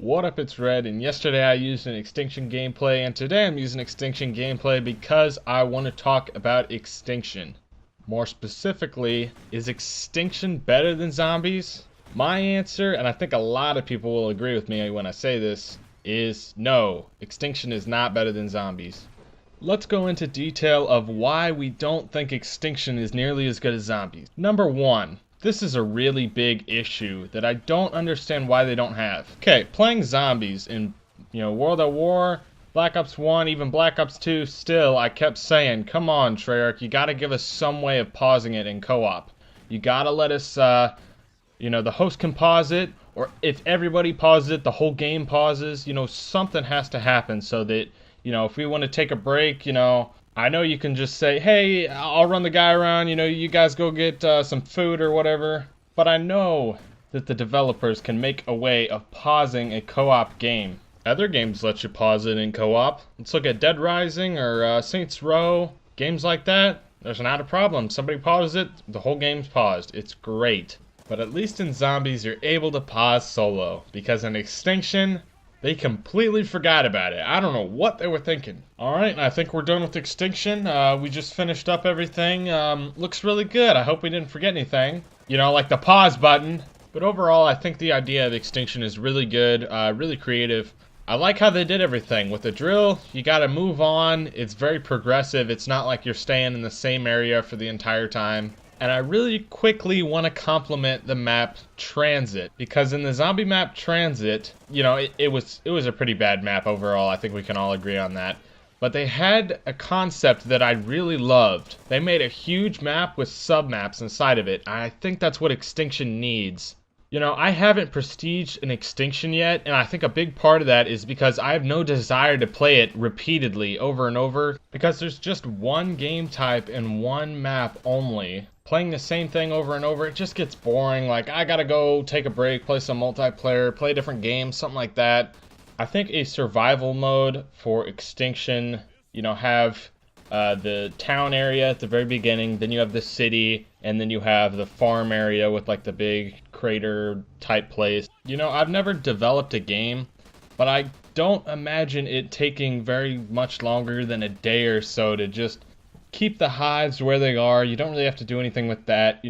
What up, it's Red, and yesterday I used an Extinction gameplay, and today I'm using Extinction gameplay because I want to talk about Extinction. More specifically, is Extinction better than zombies? My answer, and I think a lot of people will agree with me when I say this, is no. Extinction is not better than zombies. Let's go into detail of why we don't think Extinction is nearly as good as zombies. Number one. This is a really big issue that I don't understand why they don't have. Okay, playing zombies in, World at War, Black Ops 1, even Black Ops 2, still, I kept saying, come on, Treyarch, you gotta give us some way of pausing it in co-op. You gotta let us, the host can pause it, or if everybody pauses it, the whole game pauses. Something has to happen so that, if we want to take a break, I know you can just say, hey, I'll run the guy around, you guys go get some food or whatever. But I know that the developers can make a way of pausing a co-op game. Other games let you pause it in co-op. Let's look at Dead Rising or Saints Row. Games like that, there's not a problem. Somebody pauses it, the whole game's paused. It's great. But at least in zombies, you're able to pause solo. Because in Extinction, they completely forgot about it. I don't know what they were thinking. Alright, I think we're done with Extinction. We just finished up everything. Looks really good. I hope we didn't forget anything. Like the pause button. But overall, I think the idea of Extinction is really good, really creative. I like how they did everything. With the drill, you gotta move on. It's very progressive. It's not like you're staying in the same area for the entire time. And I really quickly want to compliment the map Transit, because in the zombie map Transit, it was a pretty bad map overall. I think we can all agree on that. But they had a concept that I really loved. They made a huge map with sub-maps inside of it. I think that's what Extinction needs. I haven't prestiged an Extinction yet, and I think a big part of that is because I have no desire to play it repeatedly over and over, because there's just one game type and one map only. Playing the same thing over and over, it just gets boring. Like, I gotta go take a break, play some multiplayer, play different games, something like that. I think a survival mode for Extinction, have the town area at the very beginning, then you have the city, and then you have the farm area with like the big crater type place. I've never developed a game, but I don't imagine it taking very much longer than a day or so to just keep the hives where they are. You don't really have to do anything with that.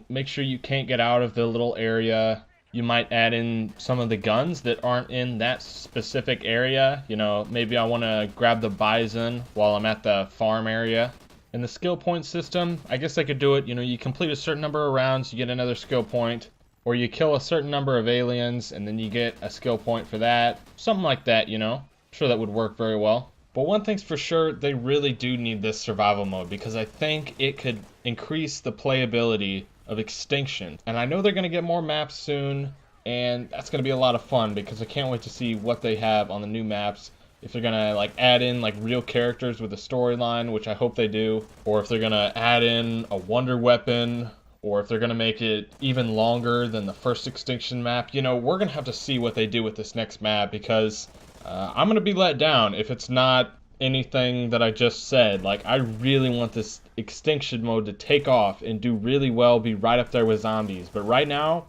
Make sure you can't get out of the little area. You might add in some of the guns that aren't in that specific area. Maybe I want to grab the bison while I'm at the farm area. In the skill point system, I guess I could do it. You complete a certain number of rounds, you get another skill point. Or you kill a certain number of aliens, and then you get a skill point for that. Something like that, I'm sure that would work very well. But one thing's for sure, they really do need this survival mode, because I think it could increase the playability of Extinction. And I know they're going to get more maps soon, and that's going to be a lot of fun, because I can't wait to see what they have on the new maps. If they're going to add in real characters with a storyline, which I hope they do, or if they're going to add in a wonder weapon, or if they're going to make it even longer than the first Extinction map. We're going to have to see what they do with this next map, because I'm going to be let down if it's not anything that I just said. I really want this Extinction mode to take off and do really well, be right up there with zombies. But right now,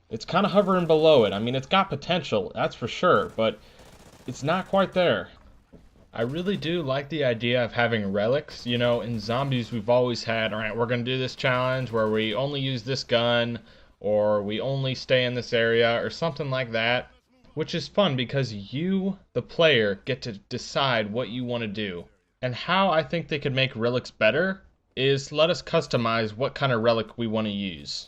it's kind of hovering below it. I mean, it's got potential, that's for sure, but it's not quite there. I really do like the idea of having relics. In zombies, we've always had, all right, we're going to do this challenge where we only use this gun, or we only stay in this area, or something like that. Which is fun because you, the player, get to decide what you want to do. And how I think they could make relics better is let us customize what kind of relic we want to use.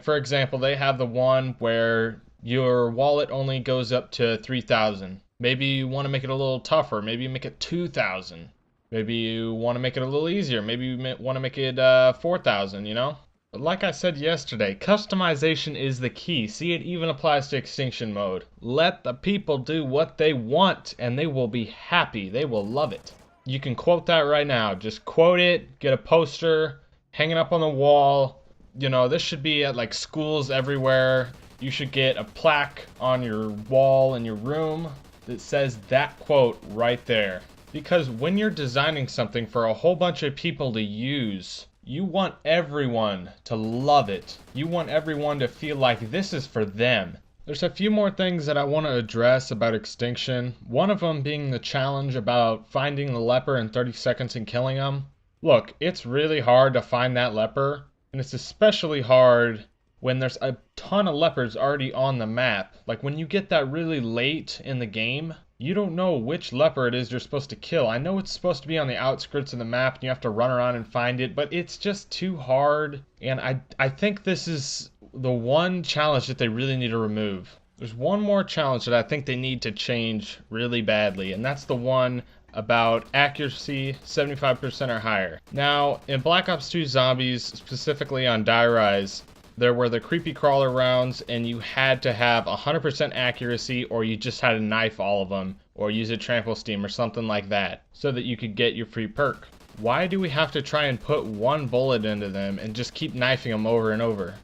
For example, they have the one where your wallet only goes up to 3,000. Maybe you want to make it a little tougher. Maybe you make it 2,000. Maybe you want to make it a little easier. Maybe you want to make it 4,000, But like I said yesterday, customization is the key. See, it even applies to Extinction mode. Let the people do what they want, and they will be happy. They will love it. You can quote that right now. Just quote it, get a poster, hang it up on the wall. This should be at schools everywhere. You should get a plaque on your wall in your room that says that quote right there. Because when you're designing something for a whole bunch of people to use, You want everyone to love it. You want everyone to feel like this is for them. There's a few more things that I want to address about Extinction. One of them being the challenge about finding the leper in 30 seconds and killing him. Look, it's really hard to find that leper, and it's especially hard when there's a ton of lepers already on the map. Like when you get that really late in the game, you don't know which leper it is you're supposed to kill. I know it's supposed to be on the outskirts of the map and you have to run around and find it, but it's just too hard. And I think this is the one challenge that they really need to remove. There's one more challenge that I think they need to change really badly, and that's the one about accuracy 75% or higher. Now, in Black Ops 2 Zombies, specifically on Die Rise, there were the creepy crawler rounds, and you had to have 100% accuracy, or you just had to knife all of them, or use a trample steam or something like that, so that you could get your free perk. Why do we have to try and put one bullet into them and just keep knifing them over and over?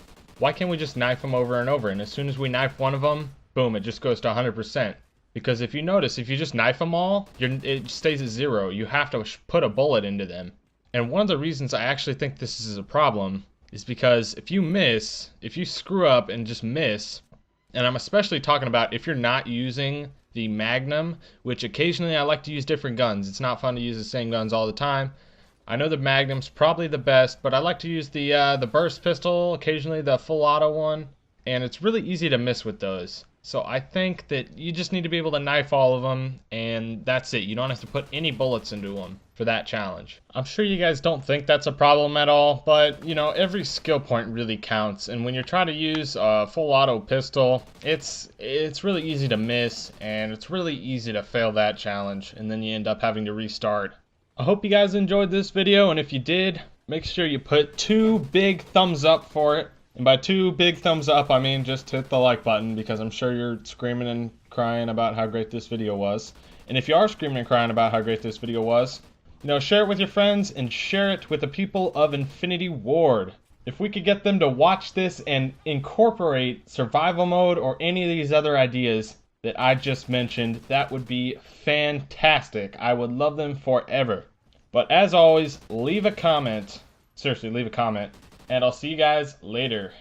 Why can't we just knife them over and over, and as soon as we knife one of them, boom, it just goes to 100%. Because if you notice, if you just knife them all, it stays at 0. You have to put a bullet into them. And one of the reasons I actually think this is a problem is because if you miss, if you screw up and just miss, and I'm especially talking about if you're not using the Magnum, which occasionally I like to use different guns. It's not fun to use the same guns all the time. I know the Magnum's probably the best, but I like to use the burst pistol, occasionally the full auto one, and it's really easy to miss with those. So I think that you just need to be able to knife all of them, and that's it. You don't have to put any bullets into them for that challenge. I'm sure you guys don't think that's a problem at all, but you know, every skill point really counts, and when you're trying to use a full auto pistol, it's really easy to miss, and it's really easy to fail that challenge, and then you end up having to restart. I hope you guys enjoyed this video, and if you did, make sure you put 2 big thumbs up for it. And by 2 big thumbs up, I mean just hit the like button, because I'm sure you're screaming and crying about how great this video was. And if you are screaming and crying about how great this video was, you know, share it with your friends and share it with the people of Infinity Ward. If we could get them to watch this and incorporate survival mode or any of these other ideas that I just mentioned, that would be fantastic. I would love them forever. But as always, leave a comment. Seriously, leave a comment. And I'll see you guys later.